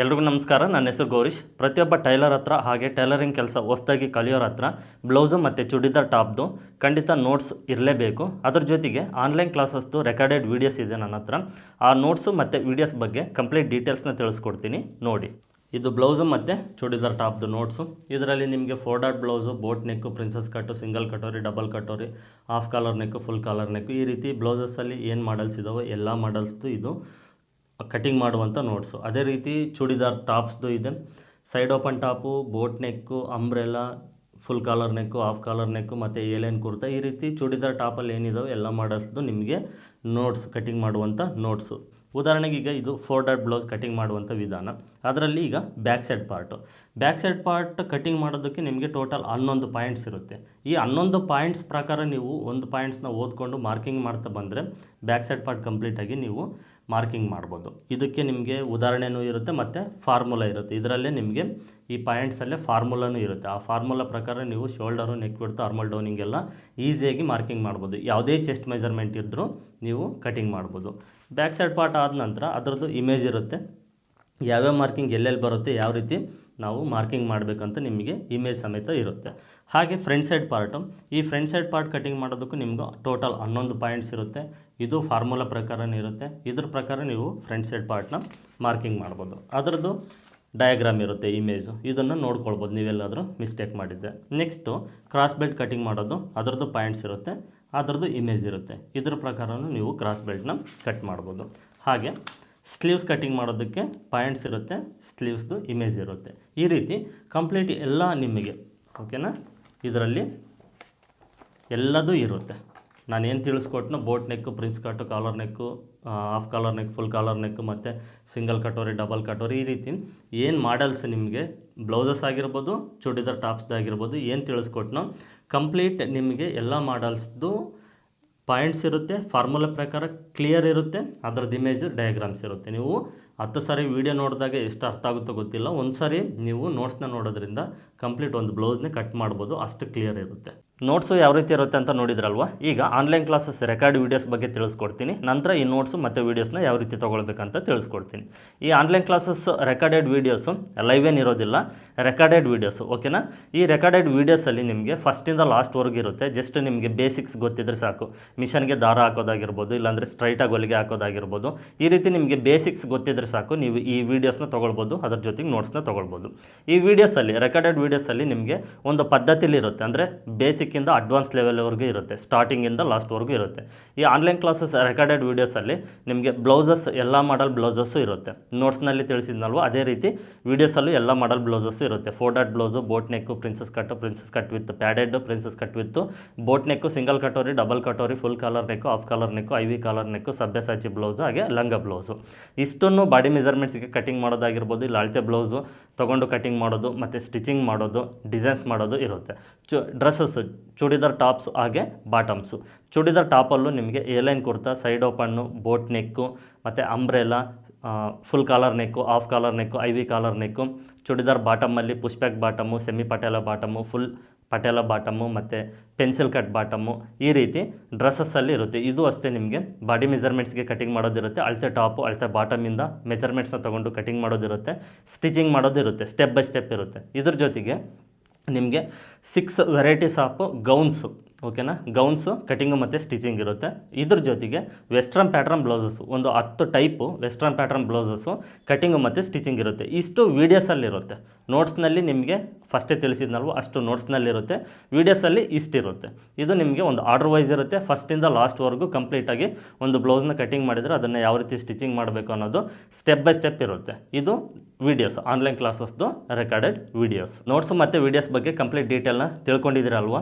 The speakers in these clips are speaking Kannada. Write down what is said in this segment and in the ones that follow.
ಎಲ್ರಿಗೂ ನಮಸ್ಕಾರ. ನನ್ನ ಹೆಸರು ಗೌರೀಶ್. ಪ್ರತಿಯೊಬ್ಬ ಟೈಲರ್ ಹತ್ರ ಹಾಗೆ ಟೈಲರಿಂಗ್ ಕೆಲಸ ಹೊಸದಾಗಿ ಕಲಿಯೋರ ಹತ್ರ ಬ್ಲೌಸು ಮತ್ತು ಚೂಡಿದಾರ್ ಟಾಪ್ದು ಖಂಡಿತ ನೋಟ್ಸ್ ಇರಲೇಬೇಕು. ಅದ್ರ ಜೊತೆಗೆ ಆನ್ಲೈನ್ ಕ್ಲಾಸಸ್ದು ರೆಕಾರ್ಡೆಡ್ ವೀಡಿಯೋಸ್ ಇದೆ ನನ್ನ ಹತ್ರ. ಆ ನೋಟ್ಸು ಮತ್ತು ವೀಡಿಯೋಸ್ ಬಗ್ಗೆ ಕಂಪ್ಲೀಟ್ ಡೀಟೇಲ್ಸ್ನ ತಿಳಿಸ್ಕೊಡ್ತೀನಿ ನೋಡಿ. ಇದು ಬ್ಲೌಸು ಮತ್ತು ಚೂಡಿದಾರ್ ಟಾಪ್ದು ನೋಟ್ಸು. ಇದರಲ್ಲಿ ನಿಮಗೆ 4 dot blouse, boat neck, princess cut, single katori, double katori, half collar neck, full collar neck, ಈ ರೀತಿ ಬ್ಲೌಸಸ್ಸಲ್ಲಿ ಏನು ಮಾಡಲ್ಸ್ ಇದ್ದಾವೆ ಎಲ್ಲ ಮಾಡಲ್ಸ್ದು ಇದು ಕಟಿಂಗ್ ಮಾಡುವಂಥ ನೋಟ್ಸು. ಅದೇ ರೀತಿ ಚೂಡಿದಾರ್ ಟಾಪ್ಸ್ದು ಇದೆ. Side open top, boat neck, umbrella, full collar neck, half collar neck ಮತ್ತು ಏಲೇನ್ ಕುರ್ತಾ, ಈ ರೀತಿ ಚೂಡಿದಾರ್ ಟಾಪಲ್ಲಿ ಏನಿದಾವೆ ಎಲ್ಲ ಮಾಡಲ್ಸ್ದು ನಿಮಗೆ ನೋಟ್ಸ್ ಕಟಿಂಗ್ ಮಾಡುವಂಥ ನೋಟ್ಸು. ಉದಾಹರಣೆಗೆ ಈಗ ಇದು 4 ಡಾಟ್ ಬ್ಲೌಸ್ ಕಟಿಂಗ್ ಮಾಡುವಂಥ ವಿಧಾನ. ಅದರಲ್ಲಿ ಈಗ ಬ್ಯಾಕ್ ಸೈಡ್ ಪಾರ್ಟ್ ಕಟಿಂಗ್ ಮಾಡೋದಕ್ಕೆ ನಿಮಗೆ ಟೋಟಲ್ 11 ಪಾಯಿಂಟ್ಸ್ ಇರುತ್ತೆ. ಈ 11 ಪಾಯಿಂಟ್ಸ್ ಪ್ರಕಾರ ನೀವು ಒಂದು ಪಾಯಿಂಟ್ಸ್ನ ಓದ್ಕೊಂಡು ಮಾರ್ಕಿಂಗ್ ಮಾಡ್ತಾ ಬಂದರೆ ಬ್ಯಾಕ್ ಸೈಡ್ ಪಾರ್ಟ್ ಕಂಪ್ಲೀಟಾಗಿ ನೀವು ಮಾರ್ಕಿಂಗ್ ಮಾಡ್ಬೋದು. ಇದಕ್ಕೆ ನಿಮಗೆ ಉದಾಹರಣೆನೂ ಇರುತ್ತೆ ಮತ್ತು ಫಾರ್ಮುಲಾ ಇರುತ್ತೆ. ಇದರಲ್ಲೇ ನಿಮಗೆ ಈ ಪಾಯಿಂಟ್ಸಲ್ಲೇ ಫಾರ್ಮುಲಾನೂ ಇರುತ್ತೆ. ಆ ಫಾರ್ಮುಲಾ ಪ್ರಕಾರ ನೀವು ಶೋಲ್ಡರು, ನೆಕ್ ವಿಡ್ತ್, ಆರ್ಮಲ್ ಡೌನಿಂಗೆಲ್ಲ ಈಸಿಯಾಗಿ ಮಾರ್ಕಿಂಗ್ ಮಾಡ್ಬೋದು. ಯಾವುದೇ ಚೆಸ್ಟ್ ಮೆಜರ್ಮೆಂಟ್ ಇದ್ದರೂ ನೀವು ಕಟಿಂಗ್ ಮಾಡ್ಬೋದು. ಬ್ಯಾಕ್ ಸೈಡ್ ಪಾರ್ಟ್ ಆದ ನಂತರ ಅದರದ್ದು ಇಮೇಜ್ ಇರುತ್ತೆ. ಯಾವ್ಯಾವ ಮಾರ್ಕಿಂಗ್ ಎಲ್ಲೆಲ್ಲಿ ಬರುತ್ತೆ, ಯಾವ ರೀತಿ ನಾವು ಮಾರ್ಕಿಂಗ್ ಮಾಡಬೇಕಂತ ನಿಮಗೆ ಇಮೇಜ್ ಸಮೇತ ಇರುತ್ತೆ. ಹಾಗೆ ಫ್ರಂಟ್ ಸೈಡ್ ಪಾರ್ಟ್ ಕಟಿಂಗ್ ಮಾಡೋದಕ್ಕೂ ನಿಮ್ಗೆ ಟೋಟಲ್ 11 ಪಾಯಿಂಟ್ಸ್ ಇರುತ್ತೆ. ಇದು ಫಾರ್ಮುಲಾ ಪ್ರಕಾರನೇ ಇರುತ್ತೆ. ಇದ್ರ ಪ್ರಕಾರ ನೀವು ಫ್ರಂಟ್ ಸೈಡ್ ಪಾರ್ಟ್ನ ಮಾರ್ಕಿಂಗ್ ಮಾಡ್ಬೋದು. ಅದರದ್ದು ಡಯಾಗ್ರಾಮ್ ಇರುತ್ತೆ, ಇಮೇಜು, ಇದನ್ನು ನೋಡ್ಕೊಳ್ಬೋದು ನೀವೆಲ್ಲಾದರೂ ಮಿಸ್ಟೇಕ್ ಮಾಡಿದ್ದೆ. ನೆಕ್ಸ್ಟು ಕ್ರಾಸ್ ಬೆಲ್ಟ್ ಕಟಿಂಗ್ ಮಾಡೋದು, ಅದರದ್ದು ಪಾಯಿಂಟ್ಸ್ ಇರುತ್ತೆ, ಅದರದ್ದು ಇಮೇಜ್ ಇರುತ್ತೆ. ಇದ್ರ ಪ್ರಕಾರನೂ ನೀವು ಕ್ರಾಸ್ ಬೆಲ್ಟ್ನ ಕಟ್ ಮಾಡ್ಬೋದು. ಹಾಗೆ ಸ್ಲೀವ್ಸ್ ಕಟಿಂಗ್ ಮಾಡೋದಕ್ಕೆ ಪಾಯಿಂಟ್ಸ್ ಇರುತ್ತೆ, ಸ್ಲೀವ್ಸ್ದು ಇಮೇಜ್ ಇರುತ್ತೆ. ಈ ರೀತಿ ಕಂಪ್ಲೀಟ್ ಎಲ್ಲ ನಿಮಗೆ ಓಕೆನಾ, ಇದರಲ್ಲಿ ಎಲ್ಲದೂ ಇರುತ್ತೆ. ನಾನೇನು ತಿಳಿಸ್ಕೊಟ್ನೋ boat neck, prince cut, collar neck, half collar neck, full collar neck ಮತ್ತು ಸಿಂಗಲ್ ಕಟೋರಿ, ಡಬಲ್ ಕಟೋರಿ, ಈ ರೀತಿ ಏನು ಮಾಡಲ್ಸ್ ನಿಮಗೆ ಬ್ಲೌಸಸ್ ಆಗಿರ್ಬೋದು, ಚೂಡಿದಾರ್ ಟಾಪ್ಸ್ದಾಗಿರ್ಬೋದು ಏನು ತಿಳಿಸ್ಕೊಟ್ನೋ ಕಂಪ್ಲೀಟ್ ನಿಮಗೆ ಎಲ್ಲ ಮಾಡಲ್ಸ್ದು ಪಾಯಿಂಟ್ಸ್ ಇರುತ್ತೆ, ಫಾರ್ಮುಲಾ ಪ್ರಕಾರ ಕ್ಲಿಯರ್ ಇರುತ್ತೆ, ಅದರದ್ದು ಇಮೇಜು ಡಯಾಗ್ರಾಮ್ಸ್ ಇರುತ್ತೆ. ನೀವು 10 ಸಾರಿ ವೀಡಿಯೋ ನೋಡಿದಾಗ ಎಷ್ಟು ಅರ್ಥ ಆಗುತ್ತೋ ಗೊತ್ತಿಲ್ಲ, ಒಂದು ಸಾರಿ ನೀವು ನೋಟ್ಸ್ನ ನೋಡೋದ್ರಿಂದ ಕಂಪ್ಲೀಟ್ ಒಂದು ಬ್ಲೌಸ್ನೇ ಕಟ್ ಮಾಡ್ಬೋದು, ಅಷ್ಟು ಕ್ಲಿಯರ್ ಇರುತ್ತೆ. ನೋಟ್ಸು ಯಾವ ರೀತಿ ಇರುತ್ತೆ ಅಂತ ನೋಡಿದ್ರಲ್ವ. ಈಗ ಆನ್ಲೈನ್ ಕ್ಲಾಸಸ್ ರೆಕಾರ್ಡ್ ವೀಡಿಯೋಸ್ ಬಗ್ಗೆ ತಿಳಿಸ್ಕೊಡ್ತೀನಿ. ನಂತರ ಈ ನೋಟ್ಸು ಮತ್ತು ವೀಡಿಯೋಸ್ನ ಯಾವ ರೀತಿ ತೊಗೊಳ್ಬೇಕಂತ ತಿಳಿಸ್ಕೊಡ್ತೀನಿ. ಈ online classes recorded videos live ಏನಿರೋದಿಲ್ಲ, ರೆಕಾರ್ಡೆಡ್ ವೀಡಿಯೋಸು ಓಕೆನಾ. ಈ ರೆಕಾರ್ಡೆಡ್ ವೀಡಿಯೋಸಲ್ಲಿ ನಿಮಗೆ ಫಸ್ಟಿಂದ ಲಾಸ್ಟ್ವರೆಗೂ ಇರುತ್ತೆ. ಜಸ್ಟ್ ನಿಮಗೆ ಬೇಸಿಕ್ಸ್ ಗೊತ್ತಿದ್ರೆ ಸಾಕು. ಮಿಷನ್ಗೆ ದಾರ ಹಾಕೋದಾಗಿರ್ಬೋದು, ಇಲ್ಲಾಂದರೆ ಸ್ಟ್ರೈಟಾಗಿ ಹೊಲಿಗೆ ಹಾಕೋದಾಗಿರ್ಬೋದು, ಈ ರೀತಿ ನಿಮಗೆ ಬೇಸಿಕ್ಸ್ ಗೊತ್ತಿದ್ರೆ ಸಾಕು, ನೀವು ಈ ವೀಡಿಯೋಸ್ನ ತೊಗೊಳ್ಬೋದು, ಅದ್ರ ಜೊತೆಗೆ ನೋಟ್ಸ್ನ ತೊಗೊಳ್ಬೋದು. ಈ ವೀಡಿಯೋಸಲ್ಲಿ ರೆಕಾರ್ಡೆಡ್ ವೀಡಿಯೋಸಲ್ಲಿ ನಿಮಗೆ ಒಂದು ಪದ್ಧತಿಲಿ ಇರುತ್ತೆ, ಅಂದರೆ ಬೇಸಿಕ್ಕಿಂದ ಅಡ್ವಾನ್ಸ್ ಲೆವೆಲ್ವರೆಗೂ ಇರುತ್ತೆ, ಸ್ಟಾರ್ಟಿಂಗಿಂದ ಲಾಸ್ಟ್ವರೆಗೂ ಇರುತ್ತೆ. ಈ ಆನ್ಲೈನ್ ಕ್ಲಾಸಸ್ ರೆಕಾರ್ಡೆಡ್ ವೀಡಿಯೋಸಲ್ಲಿ ನಿಮಗೆ ಬ್ಲೌಸಸ್ ಎಲ್ಲ ಮಾಡಲ್ ಬ್ಲೌಸಸ್ಸು ಇರುತ್ತೆ. ನೋಟ್ಸ್ನಲ್ಲಿ ತಿಳಿಸಿದ್ನಲ್ವ ಅದೇ ರೀತಿ ವೀಡಿಯೋಸಲ್ಲೂ ಎಲ್ಲ ಮಾಡಲ್ ಬ್ಲೌಸಸ್ಸು ಇರುತ್ತೆ. 4 dot blouse, boat neck, princess cut with padded, princess cut with boat neck, single katori, double katori, full collar neck, half collar neck, ivy collar neck, Sabyasachi blouse, ಹಾಗೆ ಲಂಗ ಬ್ಲೌಸು. ಇಷ್ಟನ್ನು ಬಾಡಿ ಮೆಜರ್ಮೆಂಟ್ಸ್ಗೆ ಕಟಿಂಗ್ ಮಾಡೋದಾಗಿರ್ಬೋದು, ಇಲ್ಲ ಅಳತೆ ಬ್ಲೌಸು ತೊಗೊಂಡು ಕಟಿಂಗ್ ಮಾಡೋದು ಮತ್ತು ಸ್ಟಿಚಿಂಗ್ ಮಾಡೋದು, ಡಿಸೈನ್ಸ್ ಮಾಡೋದು ಇರುತ್ತೆ. ಡ್ರೆಸ್ಸಸ್ಸು, ಚೂಡಿದಾರ್ ಟಾಪ್ಸು ಹಾಗೆ ಬಾಟಮ್ಸು. ಚೂಡಿದಾರ್ ಟಾಪಲ್ಲೂ ನಿಮಗೆ A line kurta, side open, boat neck ಮತ್ತು umbrella, full collar neck, half collar neck, ivy collar neck. Churidar ಬಾಟಮಲ್ಲಿ pushback bottom, semi Patiala bottom, full Patiala bottom ಮತ್ತು ಪೆನ್ಸಿಲ್ ಕಟ್ ಬಾಟಮು, ಈ ರೀತಿ ಡ್ರೆಸ್ಸಸ್ಸಲ್ಲಿ ಇರುತ್ತೆ. ಇದು ಅಷ್ಟೇ ನಿಮಗೆ ಬಾಡಿ ಮೆಜರ್ಮೆಂಟ್ಸ್ಗೆ ಕಟಿಂಗ್ ಮಾಡೋದಿರುತ್ತೆ. ಅಳತೆ ಟಾಪು, ಅಳತೆ ಬಾಟಮಿಂದ ಮೆಜರ್ಮೆಂಟ್ಸ್ನ ತೊಗೊಂಡು ಕಟಿಂಗ್ ಮಾಡೋದಿರುತ್ತೆ, ಸ್ಟಿಚಿಂಗ್ ಮಾಡೋದಿರುತ್ತೆ, ಸ್ಟೆಪ್ ಬೈ ಸ್ಟೆಪ್ ಇರುತ್ತೆ. ಇದ್ರ ಜೊತೆಗೆ ನಿಮಗೆ 6 ವೆರೈಟೀಸ್ ಆಫ್ ಗೌನ್ಸು ಓಕೆನಾ, ಗೌನ್ಸು ಕಟಿಂಗು ಮತ್ತು ಸ್ಟಿಚಿಂಗ್ ಇರುತ್ತೆ. ಇದ್ರ ಜೊತೆಗೆ ವೆಸ್ಟ್ರನ್ ಪ್ಯಾಟ್ರನ್ ಬ್ಲೌಸಸ್ಸು, ಒಂದು 10 type western pattern blouses cutting ಮತ್ತು ಸ್ಟಿಚಿಂಗ್ ಇರುತ್ತೆ. ಇಷ್ಟು ವೀಡಿಯೋಸಲ್ಲಿರುತ್ತೆ. ನೋಟ್ಸ್ನಲ್ಲಿ ನಿಮಗೆ ಫಸ್ಟೇ ತಿಳಿಸಿದ್ನಲ್ವ ಅಷ್ಟು ನೋಟ್ಸ್ನಲ್ಲಿರುತ್ತೆ. ವೀಡಿಯೋಸಲ್ಲಿ ಇಷ್ಟಿರುತ್ತೆ. ಇದು ನಿಮಗೆ ಒಂದು ಆರ್ಡರ್ ವೈಸ್ ಇರುತ್ತೆ. ಫಸ್ಟಿಂದ ಲಾಸ್ಟ್ವರೆಗೂ ಕಂಪ್ಲೀಟಾಗಿ ಒಂದು ಬ್ಲೌಸ್ನ ಕಟಿಂಗ್ ಮಾಡಿದರೆ ಅದನ್ನು ಯಾವ ರೀತಿ ಸ್ಟಿಚಿಂಗ್ ಮಾಡಬೇಕು ಅನ್ನೋದು ಸ್ಟೆಪ್ ಬೈ ಸ್ಟೆಪ್ ಇರುತ್ತೆ. ಇದು ವೀಡಿಯೋಸ್, ಆನ್ಲೈನ್ ಕ್ಲಾಸಸ್ದು ರೆಕಾರ್ಡೆಡ್ ವೀಡಿಯೋಸ್. ನೋಟ್ಸು ಮತ್ತು ವೀಡಿಯೋಸ್ ಬಗ್ಗೆ ಕಂಪ್ಲೀಟ್ ಡೀಟೇಲ್ನ ತಿಳ್ಕೊಂಡಿದ್ದೀರಲ್ವ.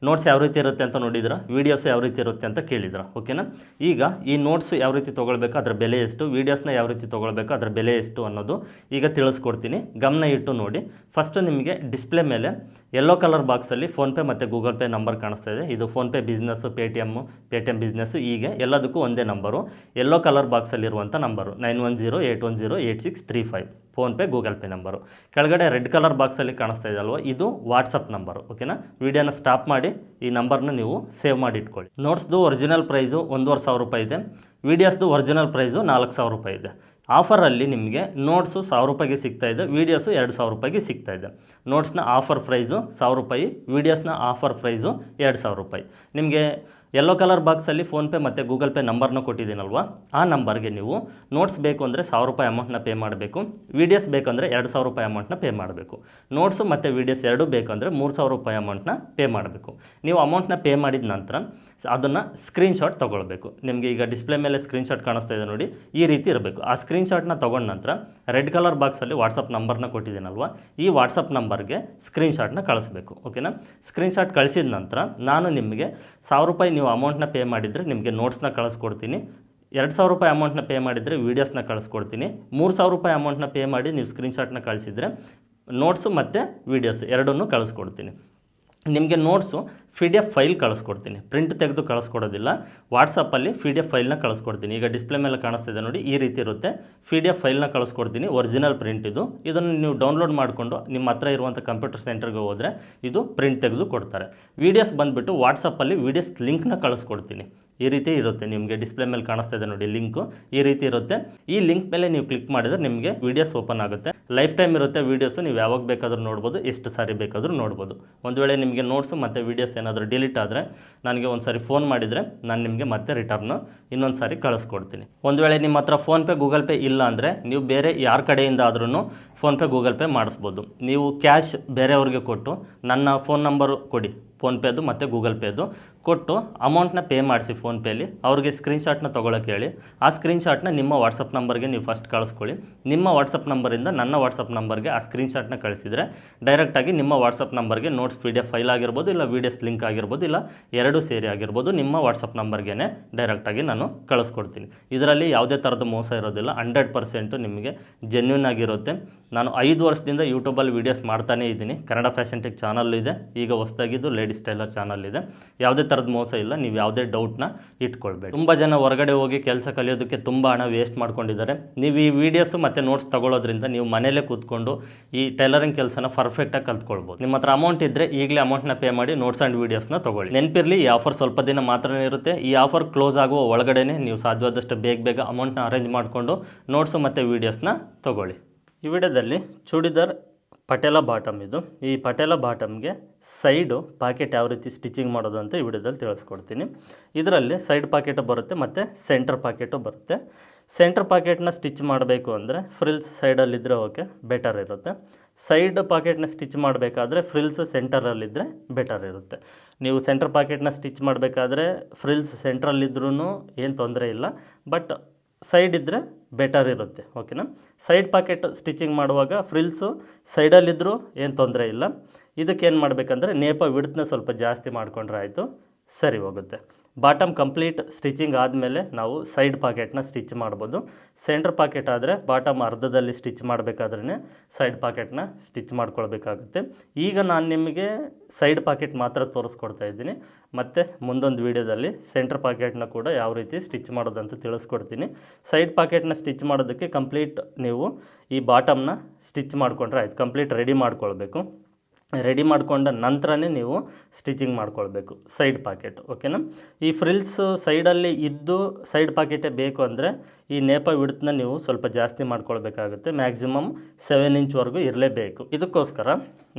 ನೋಟ್ಸ್ ಯಾವ ರೀತಿ ಇರುತ್ತೆ ಅಂತ ನೋಡಿದ್ರ, ವೀಡಿಯೋಸ್ ಯಾವ ರೀತಿ ಇರುತ್ತೆ ಅಂತ ಕೇಳಿದ್ರ ಓಕೆನಾ. ಈಗ ಈ ನೋಟ್ಸ್ ಯಾವ ರೀತಿ ತೊಗೊಳ್ಬೇಕು, ಅದರ ಬೆಲೆ ಎಷ್ಟು, ವೀಡಿಯೋಸ್ನ ಯಾವ ರೀತಿ ತೊಗೊಳ್ಬೇಕು, ಅದರ ಬೆಲೆ ಎಷ್ಟು ಅನ್ನೋದು ಈಗ ತಿಳಿಸ್ಕೊಡ್ತೀನಿ. ಗಮನ ಇಟ್ಟು ನೋಡಿ. ಫಸ್ಟು ನಿಮಗೆ ಡಿಸ್ಪ್ಲೇ ಮೇಲೆ ಯೆಲ್ಲೋ ಕಲರ್ ಬಾಕ್ಸಲ್ಲಿ ಫೋನ್ಪೇ ಮತ್ತು ಗೂಗಲ್ ಪೇ ನಂಬರ್ ಕಾಣಿಸ್ತಾ ಇದೆ. ಇದು ಫೋನ್ಪೇ ಬಿಸ್ನೆಸ್ಸು, ಪೇಟಿಎಮ್ ಬಿಸ್ನೆಸ್ಸು, ಹೀಗೆ ಎಲ್ಲದಕ್ಕೂ ಒಂದೇ ನಂಬರು. ಯೆಲ್ಲೋ ಕಲರ್ ಬಾಕ್ಸಲ್ಲಿರುವಂಥ number 9108108635 PhonePe Google Pay number. ಕೆಳಗಡೆ ರೆಡ್ ಕಲರ್ ಬಾಕ್ಸಲ್ಲಿ ಕಾಣಿಸ್ತಾ ಇದೆ ಅಲ್ವ, ಇದು ವಾಟ್ಸಪ್ ನಂಬರು ಓಕೆನಾ. ವೀಡಿಯೋನ ಸ್ಟಾಪ್ ಮಾಡಿ ಈ ನಂಬರ್ನ ನೀವು ಸೇವ್ ಮಾಡಿ ಇಟ್ಕೊಳ್ಳಿ. ನೋಟ್ಸ್ದು ಒರಿಜಿನಲ್ ಪ್ರೈಸು 1500 ರೂಪಾಯಿ ಇದೆ. ವೀಡಿಯೋಸ್ದು ಒರಿಜಿನಲ್ ಪ್ರೈಸು 4000 ರೂಪಾಯಿ ಇದೆ. ಆಫರಲ್ಲಿ ನಿಮಗೆ ನೋಟ್ಸು 1000 ರೂಪಾಯಿಗೆ ಸಿಗ್ತಾಯಿದೆ, ವೀಡಿಯೋಸು 2000 ರೂಪಾಯಿಗೆ ಸಿಗ್ತಾಯಿದೆ. ನೋಟ್ಸ್ನ ಆಫರ್ ಪ್ರೈಸು 1000 ರೂಪಾಯಿ, ವೀಡಿಯೋಸ್ನ ಆಫರ್ ಪ್ರೈಸು 2000 ರೂಪಾಯಿ. ನಿಮಗೆ ಯೆಲ್ಲೋ ಕಲರ್ ಬಾಕ್ಸಲ್ಲಿ ಫೋನ್ಪೇ ಮತ್ತು ಗೂಗಲ್ ಪೇ ನಂಬರ್ನ ಕೊಟ್ಟಿದ್ದೀನಲ್ವ, ಆ ನಂಬರ್ಗೆ ನೀವು ನೋಟ್ಸ್ ಬೇಕು ಅಂದರೆ 1000 ರೂಪಾಯಿ ಅಮೌಂಟ್ನ ಪೇ ಮಾಡಬೇಕು, ವೀಡಿಯೋಸ್ ಬೇಕಂದರೆ 2000 ರೂಪಾಯಿ ಅಮೌಂಟ್ನ ಪೇ ಮಾಡಬೇಕು. ನೋಟ್ಸು ಮತ್ತು ವೀಡಿಯೋಸ್ ಎರಡೂ ಬೇಕಂದರೆ 3000 ರೂಪಾಯಿ ಅಮೌಂಟ್ನ ಪೇ ಮಾಡಬೇಕು. ನೀವು ಅಮೌಂಟ್ನ ಪೇ ಮಾಡಿದ ನಂತರ ಅದನ್ನು ಸ್ಕ್ರೀನ್ಶಾಟ್ ತೊಗೊಳ್ಬೇಕು. ನಿಮಗೆ ಈಗ ಡಿಸ್ಪ್ಲೇ ಮೇಲೆ ಸ್ಕ್ರೀನ್ಶಾಟ್ ಕಾಣಿಸ್ತಾ ಇದೆ ನೋಡಿ, ಈ ರೀತಿ ಇರಬೇಕು. ಆ ಸ್ಕ್ರೀನ್ಶಾಟ್ನ ತೊಗೊಂಡ ನಂತರ ರೆಡ್ ಕಲರ್ ಬಾಕ್ಸಲ್ಲಿ ವಾಟ್ಸಪ್ ನಂಬರ್ನ ಕೊಟ್ಟಿದ್ದೀನಲ್ವ, ಈ ವಾಟ್ಸಪ್ ನಂಬರ್ಗೆ ಸ್ಕ್ರೀನ್ಶಾಟ್ನ ಕಳಿಸ್ಬೇಕು. ಓಕೆನಾ? ಸ್ಕ್ರೀನ್ಶಾಟ್ ಕಳಿಸಿದ ನಂತರ ನಾನು ನಿಮಗೆ 1000 ರೂಪಾಯಿ ನೀವು ಅಮೌಂಟ್ನ ಪೇ ಮಾಡಿದರೆ ನಿಮಗೆ ನೋಟ್ಸ್ನ ಕಳಿಸ್ಕೊಡ್ತೀನಿ, 2000 ರೂಪಾಯಿ ಅಮೌಂಟ್ನ ಪೇ ಮಾಡಿದರೆ ವೀಡಿಯೋಸ್ನ ಕಳಿಸ್ಕೊಡ್ತೀನಿ, 3000 ರೂಪಾಯಿ ಅಮೌಂಟ್ನ ಪೇ ಮಾಡಿ ನೀವು ಸ್ಕ್ರೀನ್ಶಾಟ್ನ ಕಳಿಸಿದರೆ ನೋಟ್ಸು ಮತ್ತು ವೀಡಿಯೋಸ್ ಎರಡನ್ನೂ ಕಳಿಸ್ಕೊಡ್ತೀನಿ. ನಿಮಗೆ ನೋಟ್ಸು PDF ಫೈಲ್ ಕಳಿಸ್ಕೊಡ್ತೀನಿ, ಪ್ರಿಂಟ್ ತೆಗೆದು ಕಳಿಸ್ಕೊಡೋದಿಲ್ಲ. ವಾಟ್ಸಪ್ಪಲ್ಲಿ PDF ಫೈಲ್ನ ಕಳಿಸ್ಕೊಡ್ತೀನಿ. ಈಗ ಡಿಸ್ಪ್ಲೇ ಮೇಲೆ ಕಾಣಿಸ್ತಿದೆ ನೋಡಿ, ಈ ರೀತಿ ಇರುತ್ತೆ. PDF ಫೈಲ್ನ ಕಳಿಸ್ಕೊಡ್ತೀನಿ, ಒರಿಜಿನಲ್ ಪ್ರಿಂಟ್ ಇದು. ಇದನ್ನು ನೀವು ಡೌನ್ಲೋಡ್ ಮಾಡಿಕೊಂಡು ನಿಮ್ಮ ಹತ್ರ ಇರುವಂಥ ಕಂಪ್ಯೂಟರ್ ಸೆಂಟರ್ಗೆ ಹೋದರೆ ಇದು ಪ್ರಿಂಟ್ ತೆಗೆದು ಕೊಡ್ತಾರೆ. ವೀಡಿಯೋಸ್ ಬಂದುಬಿಟ್ಟು ವಾಟ್ಸಪ್ಪಲ್ಲಿ ವೀಡಿಯೋಸ್ ಲಿಂಕ್ನ ಕಳಿಸ್ಕೊಡ್ತೀನಿ. ಈ ರೀತಿ ಇರುತ್ತೆ. ನಿಮಗೆ ಡಿಸ್ಪ್ಲೇ ಮೇಲೆ ಕಾಣಿಸ್ತಾ ಇದೆ ನೋಡಿ ಲಿಂಕು, ಈ ರೀತಿ ಇರುತ್ತೆ. ಈ ಲಿಂಕ್ ಮೇಲೆ ನೀವು ಕ್ಲಿಕ್ ಮಾಡಿದರೆ ನಿಮಗೆ ವೀಡಿಯೋಸ್ ಓಪನ್ ಆಗುತ್ತೆ. ಲೈಫ್ ಟೈಮ್ ಇರುತ್ತೆ ವೀಡಿಯೋಸು, ನೀವು ಯಾವಾಗ ಬೇಕಾದರೂ ನೋಡ್ಬೋದು, ಎಷ್ಟು ಸಾರಿ ಬೇಕಾದರೂ ನೋಡ್ಬೋದು. ಒಂದು ವೇಳೆ ನಿಮಗೆ ನೋಟ್ಸು ಮತ್ತು ವೀಡಿಯೋಸ್ ಏನಾದರೂ ಡಿಲೀಟ್ ಆದರೆ ನನಗೆ ಒಂದು ಸಾರಿ ಫೋನ್ ಮಾಡಿದರೆ ನಾನು ನಿಮಗೆ ಮತ್ತೆ ರಿಟರ್ನು ಇನ್ನೊಂದು ಸಾರಿ ಕಳಿಸ್ಕೊಡ್ತೀನಿ. ಒಂದು ವೇಳೆ ನಿಮ್ಮ ಹತ್ರ ಫೋನ್ಪೇ ಗೂಗಲ್ ಪೇ ಇಲ್ಲ ಅಂದರೆ ನೀವು ಬೇರೆ ಯಾರ ಕಡೆಯಿಂದ ಆದ್ರೂ ಫೋನ್ಪೇ ಗೂಗಲ್ ಪೇ ಮಾಡಿಸ್ಬೋದು. ನೀವು ಕ್ಯಾಶ್ ಬೇರೆಯವ್ರಿಗೆ ಕೊಟ್ಟು ನನ್ನ ಫೋನ್ ನಂಬರು ಕೊಡಿ, ಫೋನ್ಪೇದು ಮತ್ತು ಗೂಗಲ್ ಪೇದು ಕೊಟ್ಟು ಅಮೌಂಟ್ನ ಪೇ ಮಾಡಿಸಿ ಫೋನ್ಪೇಲಿ, ಅವ್ರಿಗೆ ಸ್ಕ್ರೀನ್ಶಾಟ್ನ ತೊಗೊಳಕ್ಕೆ ಹೇಳಿ. ಆ ಸ್ಕ್ರೀನ್ಶಾಟ್ನ ನಿಮ್ಮ ವಾಟ್ಸಪ್ ನಂಬರ್ಗೆ ನೀವು ಫಸ್ಟ್ ಕಳಿಸ್ಕೊಳ್ಳಿ. ನಿಮ್ಮ ವಾಟ್ಸಪ್ ನಂಬರಿಂದ ನನ್ನ ವಾಟ್ಸಪ್ ನಂಬರ್ಗೆ ಆ ಸ್ಕ್ರೀನ್ಶಾಟ್ನ ಕಳಿಸಿದರೆ ಡೈರೆಕ್ಟಾಗಿ ನಿಮ್ಮ ವಾಟ್ಸಪ್ ನಂಬರ್ಗೆ ನೋಟ್ಸ್ PDF ಫೈಲ್ ಆಗಿರ್ಬೋದು, ಇಲ್ಲ ವೀಡಿಯೋಸ್ ಲಿಂಕ್ ಆಗಿರ್ಬೋದು, ಇಲ್ಲ ಎರಡೂ ಸೇರಿ ಆಗಿರ್ಬೋದು, ನಿಮ್ಮ ವಾಟ್ಸಪ್ ನಂಬರ್ಗೆ ಡೈರೆಕ್ಟಾಗಿ ನಾನು ಕಳಿಸ್ಕೊಡ್ತೀನಿ. ಇದರಲ್ಲಿ ಯಾವುದೇ ಥರದ ಮೋಸ ಇರೋದಿಲ್ಲ, 100% ನಿಮಗೆ ಜೆನ್ಯೂನ್ ಆಗಿರುತ್ತೆ. ನಾನು 5 ವರ್ಷದಿಂದ ಯೂಟ್ಯೂಬಲ್ಲಿ ವೀಡಿಯೋಸ್ ಮಾಡ್ತಾನೇ ಇದ್ದೀನಿ. ಕನ್ನಡ ಫ್ಯಾಷನ್ ಟೆಕ್ ಚಾನಲ್ ಇದೆ, ಈಗ ಹೊಸದಾಗಿದ್ದು ಲೇಡೀಸ್ ಟೈಲರ್ ಚಾನಲ್ ಇದೆ. ಯಾವುದೇ ಥರದ ಮೋಸ ಇಲ್ಲ, ನೀವು ಯಾವುದೇ ಡೌಟ್ನ ಇಟ್ಕೊಳ್ಬೇಡಿ. ತುಂಬ ಜನ ಹೊರಗಡೆ ಹೋಗಿ ಕೆಲಸ ಕಲಿಯೋದಕ್ಕೆ ತುಂಬ ಹಣ ವೇಸ್ಟ್ ಮಾಡ್ಕೊಂಡಿದ್ದಾರೆ. ನೀವು ಈ ವೀಡಿಯೋಸು ಮತ್ತು ನೋಟ್ಸ್ ತೊಗೊಳ್ಳೋದ್ರಿಂದ ನೀವು ಮನೇಲೇ ಕೂತ್ಕೊಂಡು ಈ ಟೈಲರಿಂಗ್ ಕೆಲಸನ ಪರ್ಫೆಕ್ಟಾಗಿ ಕಲ್ತ್ಕೊಳ್ಬೋದು. ನಿಮ್ಮ ಹತ್ರ ಅಮೌಂಟ್ ಇದ್ದರೆ ಈಗಲೇ ಅಮೌಂಟ್ನ ಪೇ ಮಾಡಿ ನೋಟ್ಸ್ ಆ್ಯಂಡ್ ವೀಡಿಯೋಸ್ನ ತೊಗೊಳ್ಳಿ. ನೆನಪಿರಲಿ, ಈ ಆಫರ್ ಸ್ವಲ್ಪ ದಿನ ಮಾತ್ರನೇ ಇರುತ್ತೆ. ಈ ಆಫರ್ ಕ್ಲೋಸ್ ಆಗುವ ಒಳಗಡೆ ನೀವು ಸಾಧ್ಯವಾದಷ್ಟು ಬೇಗ ಅಮೌಂಟ್ನ ಅರೇಂಜ್ ಮಾಡಿಕೊಂಡು ನೋಟ್ಸು ಮತ್ತು ವೀಡಿಯೋಸ್ನ ತೊಗೊಳ್ಳಿ. ಈ ವಿಡಿಯೋದಲ್ಲಿ ಚೂಡಿದಾರ್ ಪಟೇಲ ಬಾಟಮ್ ಇದು. ಈ ಪಟೇಲ ಬಾಟಮ್ಗೆ ಸೈಡು ಪಾಕೆಟ್ ಯಾವ ರೀತಿ ಸ್ಟಿಚಿಂಗ್ ಮಾಡೋದು ಅಂತ ಈ ವಿಡಿಯೋದಲ್ಲಿ ತಿಳಿಸ್ಕೊಡ್ತೀನಿ. ಇದರಲ್ಲಿ ಸೈಡ್ ಪಾಕೆಟು ಬರುತ್ತೆ ಮತ್ತು ಸೆಂಟರ್ ಪಾಕೆಟು ಬರುತ್ತೆ. ಸೆಂಟರ್ ಪಾಕೆಟ್ನ ಸ್ಟಿಚ್ ಮಾಡಬೇಕು ಅಂದರೆ ಫ್ರಿಲ್ಸ್ ಸೈಡಲ್ಲಿದ್ದರೆ ಓಕೆ, ಬೆಟರ್ ಇರುತ್ತೆ. ಸೈಡ್ ಪಾಕೆಟ್ನ ಸ್ಟಿಚ್ ಮಾಡಬೇಕಾದ್ರೆ ಫ್ರಿಲ್ಸ್ ಸೆಂಟರಲ್ಲಿದ್ದರೆ ಬೆಟರ್ ಇರುತ್ತೆ. ನೀವು ಸೆಂಟರ್ ಪಾಕೆಟ್ನ ಸ್ಟಿಚ್ ಮಾಡಬೇಕಾದ್ರೆ ಫ್ರಿಲ್ಸ್ ಸೆಂಟ್ರಲ್ಲಿದ್ರೂ ಏನು ತೊಂದರೆ ಇಲ್ಲ, ಬಟ್ ಸೈಡ್ ಇದ್ದರೆ ಬೆಟರ್ ಇರುತ್ತೆ. ಓಕೆನಾ? ಸೈಡ್ ಪಾಕೆಟ್ ಸ್ಟಿಚಿಂಗ್ ಮಾಡುವಾಗ ಫ್ರಿಲ್ಸು ಸೈಡಲ್ಲಿದ್ದರೂ ಏನು ತೊಂದರೆ ಇಲ್ಲ. ಇದಕ್ಕೇನು ಮಾಡಬೇಕಂದ್ರೆ ನೇಪ ವಿಡ್ತ್ನ ಸ್ವಲ್ಪ ಜಾಸ್ತಿ ಮಾಡಿಕೊಂಡ್ರೆ ಆಯಿತು, ಸರಿ ಹೋಗುತ್ತೆ. ಬಾಟಮ್ ಕಂಪ್ಲೀಟ್ ಸ್ಟಿಚಿಂಗ್ ಆದಮೇಲೆ ನಾವು ಸೈಡ್ ಪಾಕೆಟ್ನ ಸ್ಟಿಚ್ ಮಾಡ್ಬೋದು. ಸೆಂಟ್ರ್ ಪಾಕೆಟ್ ಆದರೆ ಬಾಟಮ್ ಅರ್ಧದಲ್ಲಿ ಸ್ಟಿಚ್ ಮಾಡಬೇಕಾದ್ರೇ ಸೈಡ್ ಪಾಕೆಟ್ನ ಸ್ಟಿಚ್ ಮಾಡ್ಕೊಳ್ಬೇಕಾಗುತ್ತೆ. ಈಗ ನಾನು ನಿಮಗೆ ಸೈಡ್ ಪಾಕೆಟ್ ಮಾತ್ರ ತೋರಿಸ್ಕೊಡ್ತಾ ಇದ್ದೀನಿ, ಮತ್ತು ಮುಂದೊಂದು ವೀಡಿಯೋದಲ್ಲಿ ಸೆಂಟ್ರ್ ಪಾಕೆಟ್ನ ಕೂಡ ಯಾವ ರೀತಿ ಸ್ಟಿಚ್ ಮಾಡೋದಂತ ತಿಳಿಸ್ಕೊಡ್ತೀನಿ. ಸೈಡ್ ಪಾಕೆಟ್ನ ಸ್ಟಿಚ್ ಮಾಡೋದಕ್ಕೆ ಕಂಪ್ಲೀಟ್ ನೀವು ಈ ಬಾಟಮ್ನ ಸ್ಟಿಚ್ ಮಾಡಿಕೊಂಡ್ರೆ ಆಯ್ತು. ಕಂಪ್ಲೀಟ್ ರೆಡಿ ಮಾಡ್ಕೊಳ್ಬೇಕು. ರೆಡಿ ಮಾಡಿಕೊಂಡ ನಂತರನೇ ನೀವು ಸ್ಟಿಚಿಂಗ್ ಮಾಡ್ಕೊಳ್ಬೇಕು ಸೈಡ್ ಪಾಕೆಟ್. ಓಕೆನಾ? ಈ ಫ್ರಿಲ್ಸ್ ಸೈಡಲ್ಲಿ ಇದ್ದು ಸೈಡ್ ಪಾಕೆಟೇ ಬೇಕು ಅಂದರೆ ಈ ನೇಪ ವಿಡ್ತ್ನ ನೀವು ಸ್ವಲ್ಪ ಜಾಸ್ತಿ ಮಾಡ್ಕೊಳ್ಬೇಕಾಗುತ್ತೆ. ಮ್ಯಾಕ್ಸಿಮಮ್ 7 ಇಂಚ್ವರೆಗೂ ಇರಲೇಬೇಕು. ಇದಕ್ಕೋಸ್ಕರ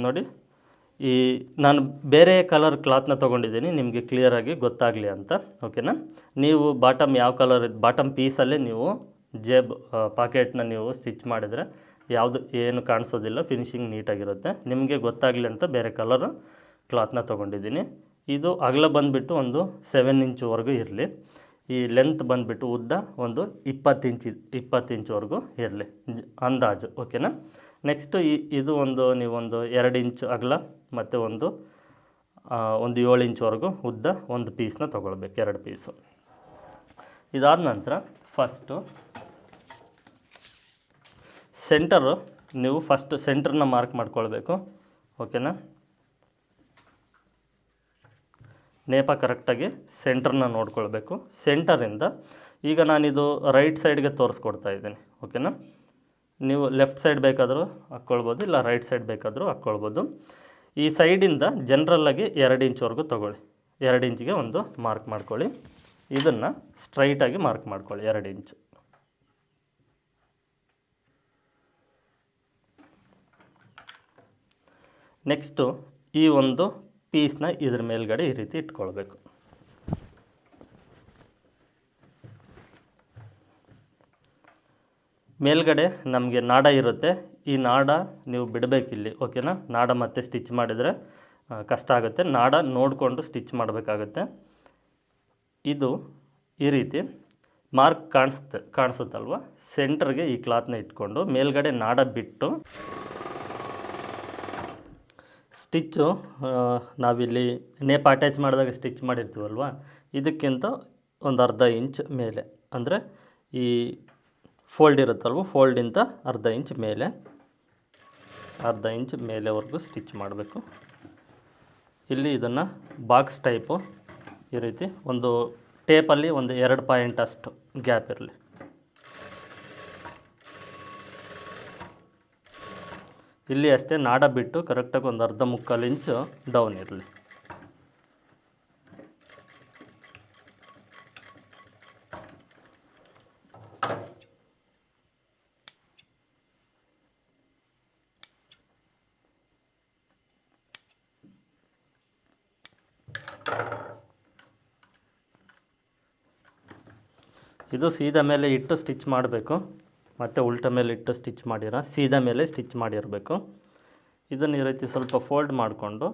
ನೋಡಿ, ಈ ನಾನು ಬೇರೆ ಕಲರ್ ಕ್ಲಾತ್ನ ತೊಗೊಂಡಿದ್ದೀನಿ ನಿಮಗೆ ಕ್ಲಿಯರಾಗಿ ಗೊತ್ತಾಗಲಿ ಅಂತ. ಓಕೆನಾ? ನೀವು ಬಾಟಮ್ ಯಾವ ಕಲರ್ ಬಾಟಮ್ ಪೀಸಲ್ಲೇ ನೀವು ಜೇಬ್ ಪಾಕೆಟ್ನ ನೀವು ಸ್ಟಿಚ್ ಮಾಡಿದರೆ ಯಾವುದು ಏನು ಕಾಣಿಸೋದಿಲ್ಲ, ಫಿನಿಶಿಂಗ್ ನೀಟಾಗಿರುತ್ತೆ. ನಿಮಗೆ ಗೊತ್ತಾಗಲಿ ಅಂತ ಬೇರೆ ಕಲರ್ ಕ್ಲಾತ್ನ ತೊಗೊಂಡಿದ್ದೀನಿ. ಇದು ಅಗಲ ಬಂದುಬಿಟ್ಟು ಒಂದು 7 ಇಂಚ್ವರೆಗೂ ಇರಲಿ. ಈ ಲೆಂತ್ ಬಂದುಬಿಟ್ಟು ಉದ್ದ ಒಂದು 20 ಇಂಚ್ವರೆಗೂ ಇರಲಿ ಅಂದಾಜು. ಓಕೆನಾ? ನೆಕ್ಸ್ಟು ಇದು ನೀವೊಂದು 2 ಇಂಚ್ ಅಗಲ ಮತ್ತು ಒಂದು 7 ಇಂಚ್ವರೆಗೂ ಉದ್ದ ಒಂದು ಪೀಸ್ನ ತೊಗೊಳ್ಬೇಕು, 2 ಪೀಸು. ಇದಾದ ನಂತರ ಫಸ್ಟು ಸೆಂಟರು ನೀವು ಫಸ್ಟ್ ಸೆಂಟ್ರನ್ನ ಮಾರ್ಕ್ ಮಾಡ್ಕೊಳ್ಬೇಕು. ಓಕೆನಾ? ನೇಪ ಕರೆಕ್ಟಾಗಿ ಸೆಂಟ್ರನ್ನ ನೋಡ್ಕೊಳ್ಬೇಕು. ಸೆಂಟರಿಂದ ಈಗ ನಾನಿದು ರೈಟ್ ಸೈಡ್ಗೆ ತೋರಿಸ್ಕೊಡ್ತಾ ಇದ್ದೀನಿ. ಓಕೆನಾ? ನೀವು ಲೆಫ್ಟ್ ಸೈಡ್ ಬೇಕಾದರೂ ಹಾಕ್ಕೊಳ್ಬೋದು, ಇಲ್ಲ ರೈಟ್ ಸೈಡ್ ಬೇಕಾದರೂ ಹಾಕ್ಕೊಳ್ಬೋದು. ಈ ಸೈಡಿಂದ ಜನರಲ್ಲಾಗಿ 2 ಇಂಚ್ವರೆಗೂ ತೊಗೊಳ್ಳಿ. 2 ಇಂಚಿಗೆ ಒಂದು ಮಾರ್ಕ್ ಮಾಡ್ಕೊಳ್ಳಿ. ಇದನ್ನು ಸ್ಟ್ರೈಟಾಗಿ ಮಾರ್ಕ್ ಮಾಡ್ಕೊಳ್ಳಿ 2 ಇಂಚ್. ನೆಕ್ಸ್ಟು ಈ ಒಂದು ಪೀಸ್ನ ಇದ್ರ ಮೇಲ್ಗಡೆ ಈ ರೀತಿ ಇಟ್ಕೊಳ್ಬೇಕು. ಮೇಲ್ಗಡೆ ನಮಗೆ ನಾಡ ಇರುತ್ತೆ, ಈ ನಾಡ ನೀವು ಬಿಡಬೇಕಿಲ್ಲಿ, ಓಕೆನಾ. ನಾಡ ಮತ್ತೆ ಸ್ಟಿಚ್ ಮಾಡಿದರೆ ಕಷ್ಟ ಆಗುತ್ತೆ, ನಾಡ ನೋಡಿಕೊಂಡು ಸ್ಟಿಚ್ ಮಾಡಬೇಕಾಗುತ್ತೆ. ಇದು ಈ ರೀತಿ ಮಾರ್ಕ್ ಕಾಣಿಸುತ್ತಲ್ವ, ಸೆಂಟರ್ಗೆ ಈ ಕ್ಲಾತ್ನ ಇಟ್ಕೊಂಡು ಮೇಲ್ಗಡೆ ನಾಡ ಬಿಟ್ಟು ಸ್ಟಿಚ್ಚು ನಾವಿಲ್ಲಿ ನೇಪ್ ಅಟ್ಯಾಚ್ ಮಾಡಿದಾಗ ಸ್ಟಿಚ್ ಮಾಡಿರ್ತೀವಲ್ವ, ಇದಕ್ಕಿಂತ ಒಂದು ಅರ್ಧ ಇಂಚ್ ಮೇಲೆ, ಅಂದರೆ ಈ ಫೋಲ್ಡ್ ಇರುತ್ತಲ್ವ, ಫೋಲ್ಡಿಂದ ಅರ್ಧ ಇಂಚ್ ಮೇಲೆವರೆಗೂ ಸ್ಟಿಚ್ ಮಾಡಬೇಕು. ಇಲ್ಲಿ ಇದನ್ನು ಬಾಕ್ಸ್ ಟೈಪು ಈ ರೀತಿ ಒಂದು ಟೇಪಲ್ಲಿ ಒಂದು 2 ಪಾಯಿಂಟ್ ಅಷ್ಟು ಗ್ಯಾಪ್ ಇರಲಿ. ಇಲ್ಲಿ ಅಷ್ಟೇ ನಾಡ ಬಿಟ್ಟು ಕರೆಕ್ಟಾಗಿ ಒಂದು ಅರ್ಧ ಮುಕ್ಕಾಲು ಇಂಚು ಡೌನ್ ಇರಲಿ. ಇದು ಸೀದಾ ಮೇಲೆ ಇಟ್ಟು ಸ್ಟಿಚ್ ಮಾಡಬೇಕು, ಮತ್ತು ಉಲ್ಟ ಮೇಲೆ ಇಟ್ಟು ಸ್ಟಿಚ್ ಮಾಡಿರ, ಸೀದಾ ಮೇಲೆ ಸ್ಟಿಚ್ ಮಾಡಿರಬೇಕು. ಇದನ್ನು ಈ ರೀತಿ ಸ್ವಲ್ಪ ಫೋಲ್ಡ್ ಮಾಡಿಕೊಂಡು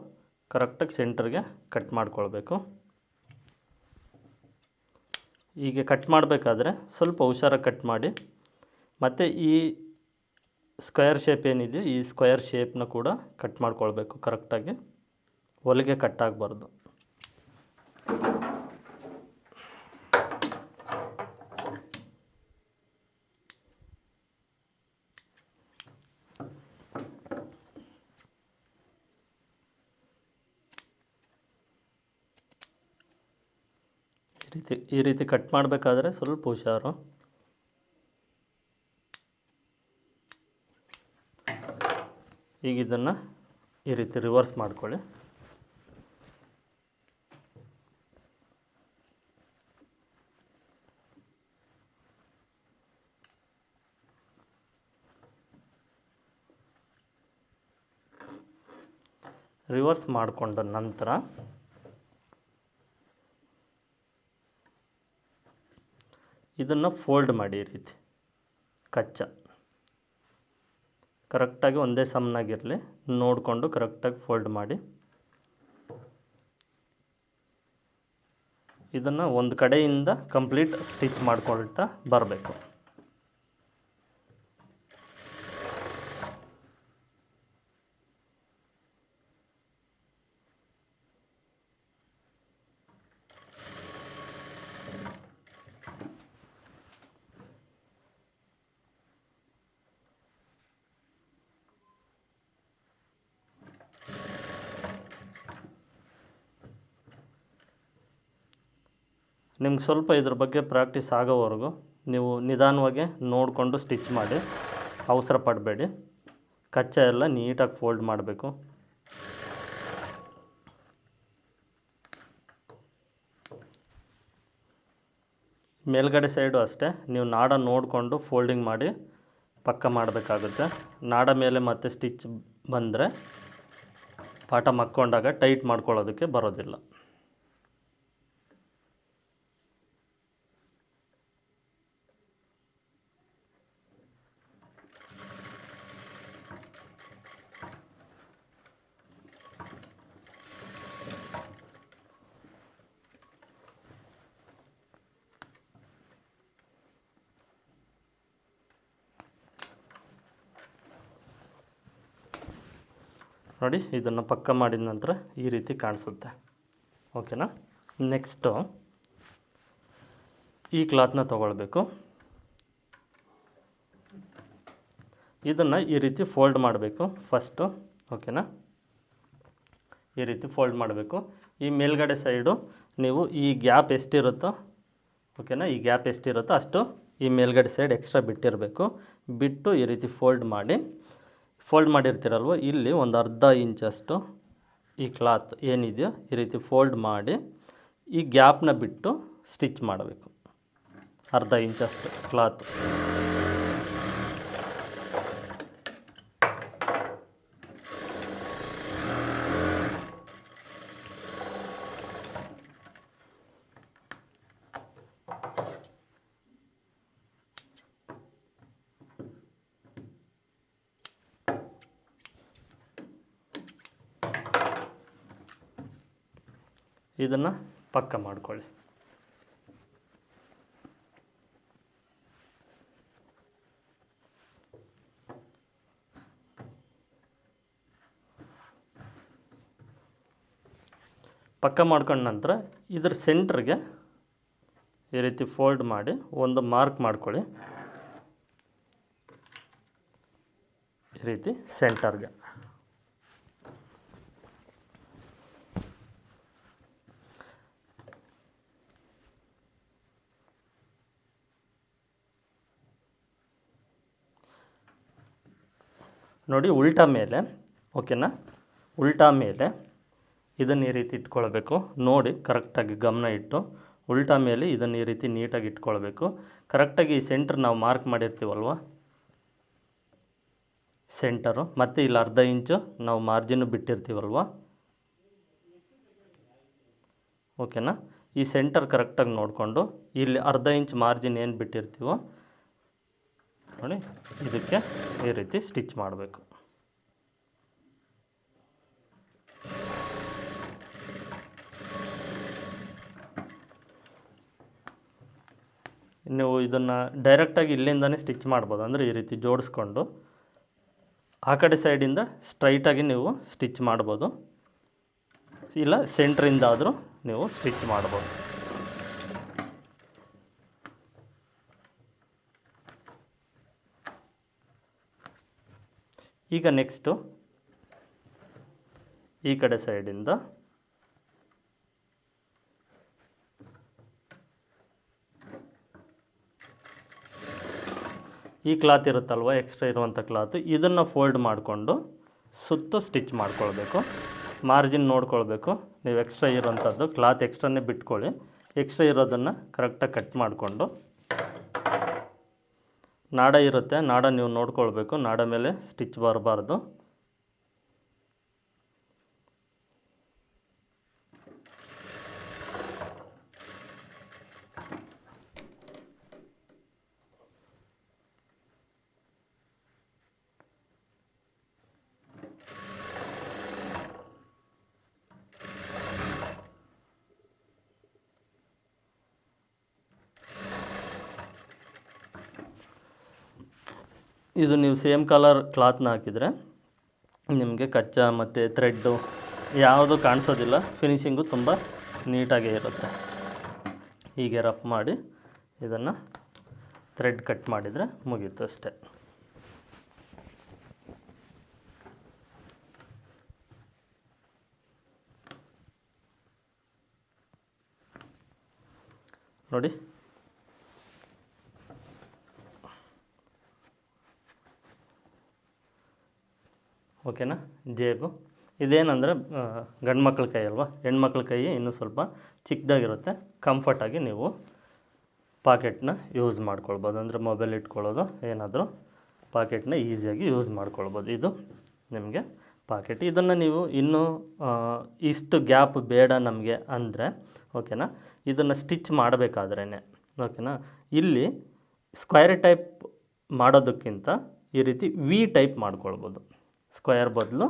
ಕರೆಕ್ಟಾಗಿ ಸೆಂಟರ್ಗೆ ಕಟ್ ಮಾಡ್ಕೊಳ್ಬೇಕು. ಹೀಗೆ ಕಟ್ ಮಾಡಬೇಕಾದ್ರೆ ಸ್ವಲ್ಪ ಹುಷಾರಾಗಿ ಕಟ್ ಮಾಡಿ, ಮತ್ತು ಈ ಸ್ಕ್ವೇರ್ ಶೇಪ್ ಏನಿದೆಯೋ ಈ ಸ್ಕ್ವೇರ್ ಶೇಪ್ನ ಕೂಡ ಕಟ್ ಮಾಡ್ಕೊಳ್ಬೇಕು ಕರೆಕ್ಟಾಗಿ, ಹೊಲಿಗೆ ಕಟ್ ಆಗಬಾರ್ದು. ಈ ರೀತಿ ಕಟ್ ಮಾಡಬೇಕಾದ್ರೆ ಸ್ವಲ್ಪ ಹುಷಾರು. ಈಗ ಇದನ್ನು ಈ ರೀತಿ ರಿವರ್ಸ್ ಮಾಡ್ಕೊಳ್ಳಿ. ರಿವರ್ಸ್ ಮಾಡಿಕೊಂಡ ನಂತರ ಇದನ್ನು ಫೋಲ್ಡ್ ಮಾಡಿ ಈ ರೀತಿ ಕಚ್ಚಾ ಕರೆಕ್ಟಾಗಿ ಒಂದೇ ಸಮನಾಗಿರಲಿ, ನೋಡಿಕೊಂಡು ಕರೆಕ್ಟಾಗಿ ಫೋಲ್ಡ್ ಮಾಡಿ. ಇದನ್ನು ಒಂದು ಕಡೆಯಿಂದ ಕಂಪ್ಲೀಟ್ ಸ್ಟಿಚ್ ಮಾಡ್ಕೊಳ್ತಾ ಬರಬೇಕು. ನಿಮ್ಗೆ ಸ್ವಲ್ಪ ಇದ್ರ ಬಗ್ಗೆ ಪ್ರಾಕ್ಟೀಸ್ ಆಗೋವರೆಗೂ ನೀವು ನಿಧಾನವಾಗಿ ನೋಡಿಕೊಂಡು ಸ್ಟಿಚ್ ಮಾಡಿ, ಅವಸರ ಪಡಬೇಡಿ. ಕಚ್ಚಾ ಎಲ್ಲ ನೀಟಾಗಿ ಫೋಲ್ಡ್ ಮಾಡಬೇಕು. ಮೇಲ್ಗಡೆ ಸೈಡು ಅಷ್ಟೇ, ನೀವು ನಾಡ ನೋಡಿಕೊಂಡು ಫೋಲ್ಡಿಂಗ್ ಮಾಡಿ ಪಕ್ಕ ಮಾಡಬೇಕಾಗುತ್ತೆ. ನಾಡ ಮೇಲೆ ಮತ್ತೆ ಸ್ಟಿಚ್ ಬಂದರೆ ಪಾಠ ಮಕ್ಕೊಂಡಾಗ ಟೈಟ್ ಮಾಡ್ಕೊಳ್ಳೋದಕ್ಕೆ ಬರೋದಿಲ್ಲ. ನೋಡಿ, ಇದನ್ನು ಪಕ್ಕ ಮಾಡಿದ ನಂತರ ಈ ರೀತಿ ಕಾಣಿಸುತ್ತೆ, ಓಕೆನಾ. ನೆಕ್ಸ್ಟು ಈ ಕ್ಲಾತ್ನ ತೊಗೊಳ್ಬೇಕು. ಇದನ್ನು ಈ ರೀತಿ ಫೋಲ್ಡ್ ಮಾಡಬೇಕು ಫಸ್ಟು, ಓಕೆನಾ. ಈ ರೀತಿ ಫೋಲ್ಡ್ ಮಾಡಬೇಕು. ಈ ಮೇಲ್ಗಡೆ ಸೈಡು ನೀವು ಈ ಗ್ಯಾಪ್ ಎಷ್ಟಿರುತ್ತೋ, ಓಕೆನಾ, ಈ ಗ್ಯಾಪ್ ಎಷ್ಟಿರುತ್ತೋ ಅಷ್ಟು ಈ ಮೇಲ್ಗಡೆ ಸೈಡ್ ಎಕ್ಸ್ಟ್ರಾ ಬಿಟ್ಟಿರಬೇಕು. ಬಿಟ್ಟು ಈ ರೀತಿ ಫೋಲ್ಡ್ ಮಾಡಿರ್ತೀರಲ್ವ, ಇಲ್ಲಿ ಒಂದು ಅರ್ಧ ಇಂಚಷ್ಟು ಈ ಕ್ಲಾತ್ ಏನಿದೆಯೋ ಈ ರೀತಿ ಫೋಲ್ಡ್ ಮಾಡಿ ಈ ಗ್ಯಾಪ್ನ ಬಿಟ್ಟು ಸ್ಟಿಚ್ ಮಾಡಬೇಕು. ಅರ್ಧ ಇಂಚಷ್ಟು ಕ್ಲಾತ್. ಇದನ್ನು ಪಕ್ಕ ಮಾಡ್ಕೊಳ್ಳಿ. ಪಕ್ಕ ಮಾಡ್ಕೊಂಡ ನಂತರ ಇದ್ರ ಸೆಂಟ್ರಿಗೆ ಈ ರೀತಿ ಫೋಲ್ಡ್ ಮಾಡಿ ಒಂದು ಮಾರ್ಕ್ ಮಾಡ್ಕೊಳ್ಳಿ. ಈ ರೀತಿ ಸೆಂಟರ್ಗೆ ನೋಡಿ, ಉಲ್ಟಾ ಮೇಲೆ, ಓಕೆನಾ, ಉಲ್ಟಾ ಮೇಲೆ ಇದನ್ನು ಈ ರೀತಿ ಇಟ್ಕೊಳ್ಬೇಕು. ನೋಡಿ ಕರೆಕ್ಟಾಗಿ ಗಮನ ಇಟ್ಟು ಉಲ್ಟಾ ಮೇಲೆ ಇದನ್ನು ಈ ರೀತಿ ನೀಟಾಗಿ ಇಟ್ಕೊಳ್ಬೇಕು. ಕರೆಕ್ಟಾಗಿ ಈ ಸೆಂಟ್ರ್ ನಾವು ಮಾರ್ಕ್ ಮಾಡಿರ್ತೀವಲ್ವ, ಸೆಂಟರು, ಮತ್ತು ಇಲ್ಲಿ ಅರ್ಧ ಇಂಚು ನಾವು ಮಾರ್ಜಿನ್ನು ಬಿಟ್ಟಿರ್ತೀವಲ್ವ, ಓಕೆನಾ. ಈ ಸೆಂಟರ್ ಕರೆಕ್ಟಾಗಿ ನೋಡಿಕೊಂಡು ಇಲ್ಲಿ ಅರ್ಧ ಇಂಚ್ ಮಾರ್ಜಿನ್ ಏನು ಬಿಟ್ಟಿರ್ತೀವೋ ನೋಡಿ ಇದಕ್ಕೆ ಈ ರೀತಿ ಸ್ಟಿಚ್ ಮಾಡಬೇಕು. ನೀವು ಇದನ್ನು ಡೈರೆಕ್ಟಾಗಿ ಇಲ್ಲಿಂದನೇ ಸ್ಟಿಚ್ ಮಾಡ್ಬೋದು. ಅಂದರೆ ಈ ರೀತಿ ಜೋಡಿಸ್ಕೊಂಡು ಆ ಕಡೆ ಸೈಡಿಂದ ಸ್ಟ್ರೈಟಾಗಿ ನೀವು ಸ್ಟಿಚ್ ಮಾಡ್ಬೋದು, ಇಲ್ಲ ಸೆಂಟ್ರಿಂದ ಆದರೂ ನೀವು ಸ್ಟಿಚ್ ಮಾಡ್ಬೋದು. ಈಗ ನೆಕ್ಸ್ಟು ಈ ಕಡೆ ಸೈಡಿಂದ ಈ ಕ್ಲಾತ್ ಇರುತ್ತಲ್ವ, ಎಕ್ಸ್ಟ್ರಾ ಇರುವಂಥ ಕ್ಲಾತು, ಇದನ್ನು ಫೋಲ್ಡ್ ಮಾಡಿಕೊಂಡು ಸುತ್ತು ಸ್ಟಿಚ್ ಮಾಡ್ಕೊಳ್ಬೇಕು. ಮಾರ್ಜಿನ್ ನೋಡ್ಕೊಳ್ಬೇಕು. ನೀವು ಎಕ್ಸ್ಟ್ರಾ ಇರೋವಂಥದ್ದು ಕ್ಲಾತ್ ಎಕ್ಸ್ಟ್ರಾನೇ ಬಿಟ್ಕೊಳ್ಳಿ. ಎಕ್ಸ್ಟ್ರಾ ಇರೋದನ್ನು ಕರೆಕ್ಟಾಗಿ ಕಟ್ ಮಾಡಿಕೊಂಡು, ನಾಡ ಇರುತ್ತೆ, ನಾಡ ನೀವು ನೋಡ್ಕೊಳ್ಬೇಕು, ನಾಡ ಮೇಲೆ ಸ್ಟಿಚ್ ಬರಬಾರ್ದು. ಇದು ನೀವು ಸೇಮ್ ಕಲರ್ ಕ್ಲಾತ್ನ ಹಾಕಿದರೆ ನಿಮಗೆ ಕಚ್ಚಾ ಮತ್ತು ಥ್ರೆಡ್ಡು ಯಾವುದು ಕಾಣಿಸೋದಿಲ್ಲ. ಫಿನಿಶಿಂಗು ತುಂಬ ನೀಟಾಗೇ ಇರುತ್ತೆ. ಹೀಗೆ ರಫ್ ಮಾಡಿ ಇದನ್ನು ಥ್ರೆಡ್ ಕಟ್ ಮಾಡಿದರೆ ಮುಗೀತು ಅಷ್ಟೇ. ನೋಡಿ, ಓಕೆನಾ. ಜೇಬು ಇದೇನಂದರೆ ಗಂಡು ಮಕ್ಳ ಕೈ ಅಲ್ವಾ, ಹೆಣ್ಮಕ್ಳ ಕೈ ಇನ್ನೂ ಸ್ವಲ್ಪ ಚಿಕ್ಕದಾಗಿರುತ್ತೆ. ಕಂಫರ್ಟಾಗಿ ನೀವು ಪಾಕೆಟ್ನ ಯೂಸ್ ಮಾಡ್ಕೊಳ್ಬೋದು. ಅಂದರೆ ಮೊಬೈಲ್ ಇಟ್ಕೊಳ್ಳೋದು ಏನಾದರೂ ಪಾಕೆಟ್ನ ಈಸಿಯಾಗಿ ಯೂಸ್ ಮಾಡ್ಕೊಳ್ಬೋದು. ಇದು ನಿಮಗೆ ಪಾಕೆಟ್. ಇದನ್ನು ನೀವು ಇನ್ನೂ ಇಷ್ಟು ಗ್ಯಾಪ್ ಬೇಡ ನಮಗೆ ಅಂದರೆ, ಓಕೆನಾ, ಇದನ್ನು ಸ್ಟಿಚ್ ಮಾಡಬೇಕಾದ್ರೇ, ಓಕೆನಾ, ಇಲ್ಲಿ ಸ್ಕ್ವೇರ್ ಟೈಪ್ ಮಾಡೋದಕ್ಕಿಂತ ಈ ರೀತಿ ವಿ ಟೈಪ್ ಮಾಡ್ಕೊಳ್ಬೋದು. ಸ್ಕ್ವೇರ್ ಬದಲು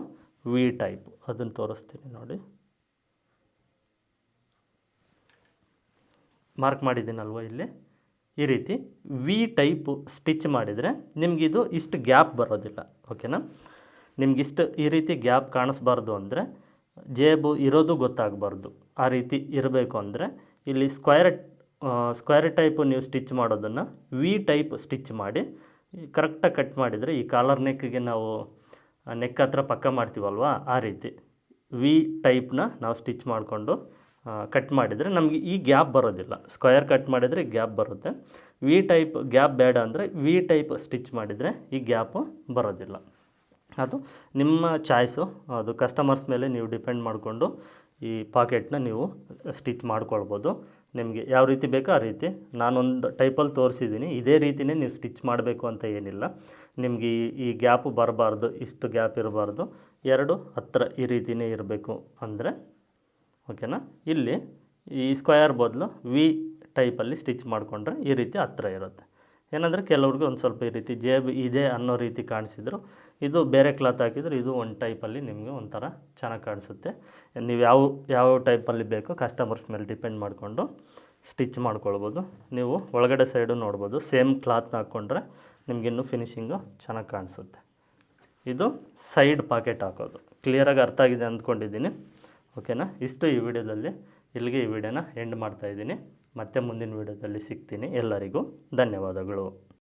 ವಿ ಟೈಪ್, ಅದನ್ನು ತೋರಿಸ್ತೀನಿ ನೋಡಿ. ಮಾರ್ಕ್ ಮಾಡಿದ್ದೀನಲ್ವ ಇಲ್ಲಿ, ಈ ರೀತಿ ವಿ ಟೈಪು ಸ್ಟಿಚ್ ಮಾಡಿದರೆ ನಿಮಗಿದು ಇಷ್ಟು ಗ್ಯಾಪ್ ಬರೋದಿಲ್ಲ, ಓಕೆನಾ. ನಿಮಗಿಷ್ಟು ಈ ರೀತಿ ಗ್ಯಾಪ್ ಕಾಣಿಸ್ಬಾರ್ದು ಅಂದರೆ, ಜೇಬು ಇರೋದು ಗೊತ್ತಾಗಬಾರ್ದು, ಆ ರೀತಿ ಇರಬೇಕು ಅಂದರೆ ಇಲ್ಲಿ ಸ್ಕ್ವೇರ್ ಟೈಪು ನೀವು ಸ್ಟಿಚ್ ಮಾಡೋದನ್ನು ವಿ ಟೈಪ್ ಸ್ಟಿಚ್ ಮಾಡಿ ಕರೆಕ್ಟಾಗಿ ಕಟ್ ಮಾಡಿದರೆ, ಈ ಕಾಲರ್ ನೆಕ್ಗೆ ನಾವು ನೆಕ್ ಹತ್ರ ಪಕ್ಕ ಮಾಡ್ತೀವಲ್ವ, ಆ ರೀತಿ ವಿ ಟೈಪ್ನ ನಾವು ಸ್ಟಿಚ್ ಮಾಡಿಕೊಂಡು ಕಟ್ ಮಾಡಿದರೆ ನಮಗೆ ಈ ಗ್ಯಾಪ್ ಬರೋದಿಲ್ಲ. ಸ್ಕ್ವೇರ್ ಕಟ್ ಮಾಡಿದರೆ ಗ್ಯಾಪ್ ಬರುತ್ತೆ. ವಿ ಟೈಪ್ ಗ್ಯಾಪ್ ಬೇಡ ಅಂದರೆ ವಿ ಟೈಪ್ ಸ್ಟಿಚ್ ಮಾಡಿದರೆ ಈ ಗ್ಯಾಪು ಬರೋದಿಲ್ಲ. ಅದು ನಿಮ್ಮ ಚಾಯ್ಸು, ಅದು ಕಸ್ಟಮರ್ಸ್ ಮೇಲೆ ನೀವು ಡಿಪೆಂಡ್ ಮಾಡಿಕೊಂಡು ಈ ಪಾಕೆಟ್ನ ನೀವು ಸ್ಟಿಚ್ ಮಾಡ್ಕೊಳ್ಬೋದು. ನಿಮಗೆ ಯಾವ ರೀತಿ ಬೇಕೋ ಆ ರೀತಿ. ನಾನೊಂದು ಟೈಪಲ್ಲಿ ತೋರಿಸಿದ್ದೀನಿ, ಇದೇ ರೀತಿಯೇ ನೀವು ಸ್ಟಿಚ್ ಮಾಡಬೇಕು ಅಂತ ಏನಿಲ್ಲ. ನಿಮಗೆ ಈ ಗ್ಯಾಪು ಬರಬಾರ್ದು, ಇಷ್ಟು ಗ್ಯಾಪ್ ಇರಬಾರ್ದು, ಎರಡು ಹತ್ರ ಈ ರೀತಿಯೇ ಇರಬೇಕು ಅಂದರೆ, ಓಕೆನಾ. ಇಲ್ಲಿ ಈ ಸ್ಕ್ವೇರ್ ಬದಲು ವಿ ಟೈಪಲ್ಲಿ ಸ್ಟಿಚ್ ಮಾಡಿಕೊಂಡ್ರೆ ಈ ರೀತಿ ಹತ್ರ ಇರುತ್ತೆ. ಏನಂದರೆ ಕೆಲವ್ರಿಗೆ ಒಂದು ಸ್ವಲ್ಪ ಈ ರೀತಿ ಜೇಬ್ ಇದೆ ಅನ್ನೋ ರೀತಿ ಕಾಣಿಸಿದ್ರು, ಇದು ಬೇರೆ ಕ್ಲಾತ್ ಹಾಕಿದ್ರೆ ಇದು ಒಂದು ಟೈಪಲ್ಲಿ ನಿಮಗೆ ಒಂಥರ ಚೆನ್ನಾಗಿ ಕಾಣಿಸುತ್ತೆ. ನೀವು ಯಾವ ಟೈಪಲ್ಲಿ ಬೇಕೋ ಕಸ್ಟಮರ್ಸ್ ಮೇಲೆ ಡಿಪೆಂಡ್ ಮಾಡಿಕೊಂಡು ಸ್ಟಿಚ್ ಮಾಡ್ಕೊಳ್ಬೋದು. ನೀವು ಒಳಗಡೆ ಸೈಡು ನೋಡ್ಬೋದು, ಸೇಮ್ ಕ್ಲಾತ್ನ ಹಾಕ್ಕೊಂಡ್ರೆ ನಿಮಗಿನ್ನೂ ಫಿನಿಶಿಂಗು ಚೆನ್ನಾಗಿ ಕಾಣಿಸುತ್ತೆ. ಇದು ಸೈಡ್ ಪಾಕೆಟ್ ಹಾಕೋದು. ಕ್ಲಿಯರಾಗಿ ಅರ್ಥ ಆಗಿದೆ ಅಂದ್ಕೊಂಡಿದ್ದೀನಿ. ಓಕೆನಾ? ಇಷ್ಟು ಈ ವಿಡಿಯೋದಲ್ಲಿ. ಇಲ್ಲಿಗೆ ಈ ವಿಡಿಯೋನ ಎಂಡ್ ಮಾಡ್ತಾಯಿದ್ದೀನಿ. ಮತ್ತೆ ಮುಂದಿನ ವಿಡಿಯೋದಲ್ಲಿ ಸಿಗ್ತೀನಿ. ಎಲ್ಲರಿಗೂ ಧನ್ಯವಾದಗಳು.